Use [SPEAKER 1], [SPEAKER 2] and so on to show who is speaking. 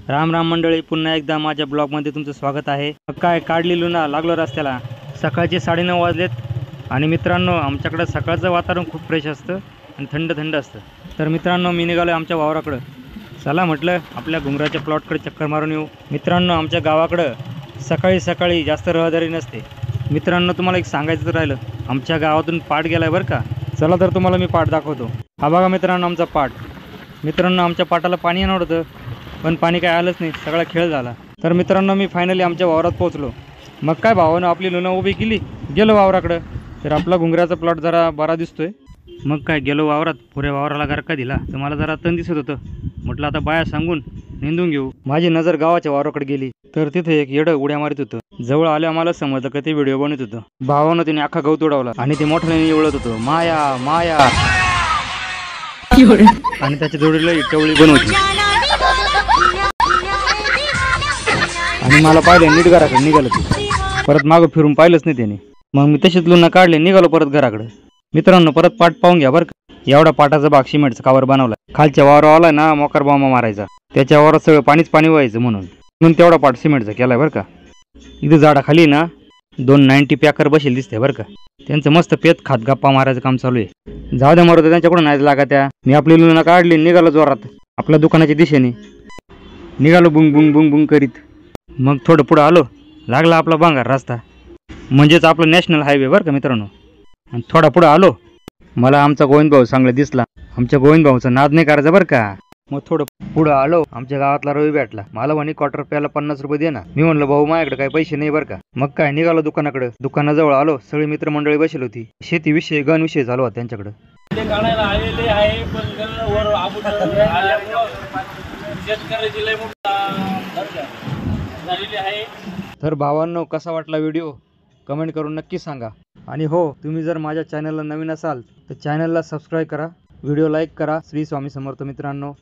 [SPEAKER 1] राम राम मंडळी, पुन्हा एकदा माझ्या ब्लॉगमध्ये तुमचं स्वागत आहे। काय काढली लुना, लागलो रस्त्याला। सकाळचे 9:30 वाजलेत आणि मित्रांनो आमच्याकडे सकाळचं वातावरण खूप फ्रेश असतं आणि थंड थंड असतं। तर मित्रांनो मी निघालो आमच्या वावराकडे। चला म्हटलं आपल्या घुंगराच्या प्लॉटकडे चक्कर मारून येऊ। मित्रांनो आमच्या गावाकडे सकाळी सकाळी जास्त रहदारी नसते। मित्रांनो तुम्हाला एक सांगायचं राहिलं, आमच्या गावातून पाट गेलाय बरं का। चला तर तुम्हाला मी पाट दाखवतो। हा बघा मित्रांनो आमचा पाट। मित्रांनो आमच्या पाटाला पाणी येणार होतं पण पाणी काय आलंच नाही, सगळा खेळ झाला। तर मित्रांनो मी फायनली आमच्या वावरात पोहोचलो। मग काय भावानं आपली लुना उभी केली, गेलो वावराकडे। तर आपला घुंगराचा प्लॉट जरा बरा दिसतोय। मग काय गेलो वावरात, पुऱ्या वावराला गरका दिला तर मला जरा तण दिसत होतं। म्हटलं आता बाया सांगून निंदून घेऊ। माझी नजर गावाच्या वावराकडे गेली तर तिथे एक येडं उड्या मारित होतं। जवळ आल्या मला समजलं की ते व्हिडिओ बनवत होतं। भावानं त्याने अख्खा गवत उडवला आणि ते मोठ्याने एवढत होतं, माया माया। आणि त्याच्या जोडीला टवळी पण होती आणि मला पाहिलं नीट घराकडे निघालं ते। परत मागं फिरून पाहिलंच नाही त्याने। मग मी तशीच लुना काढले, निघालो परत घराकडे। मित्रांनो परत पाट पाहून घ्या बरं का। एवढा पाटाचा भाग सिमेंटचा कावर बनवला। खालच्या वावरावाला ना मोकार बॉम्ब मारायचा, त्याच्या वावरात सगळं पाणीच पाणी व्हायचं म्हणून तेवढा पाट सिमेंटचा केलाय बरं का। इथं झाडाखाली ना 2 90 पॅकर बसेल दिसते बरं का। त्यांचं मस्त पेत खात गप्पा मारायचं काम चालू आहे। जाऊ द्या मरत, त्यांच्याकडून नाही लागा त्या। मी आपली लुना काढली, निघालो जोरात आपल्या दुकानाच्या दिशेने। निघालो बुंग बुंग बुंग बुंग करीत। मग थोडं पुढं आलो, लागला आपला बांगार रस्ता, म्हणजेच आपलं नॅशनल हायवे बरं का मित्रांनो। आणि थोडा पुढं आलो, मला आमचा गोविंद भाऊ चांगला दिसला। आमच्या गोविंद भाऊचा नाद नाही करायचा बरं का। मग थोडं पुढं आलो, आमच्या गावातला रवी भेटला। मला म्हणे क्वार्टर प्याला 50 रुपये दे ना। मी म्हणलं भाऊ माझ्याकडे काही पैसे नाही बरं का। मग काय निघालो दुकानाकडे। दुकानाजवळ आलो, सगळी मित्रमंडळी बसली होती। शेतीविषयी गण विषय चालू होता त्यांच्याकडे। तर भावांनो कसा वाटला व्हिडिओ कमेंट करून नक्की सांगा। आणि हो, तुम्ही जर माझ्या चॅनलला नवीन असाल तर चॅनलला सबस्क्राईब करा, व्हिडिओ लाईक करा। श्री स्वामी समर्थ मित्रांनो।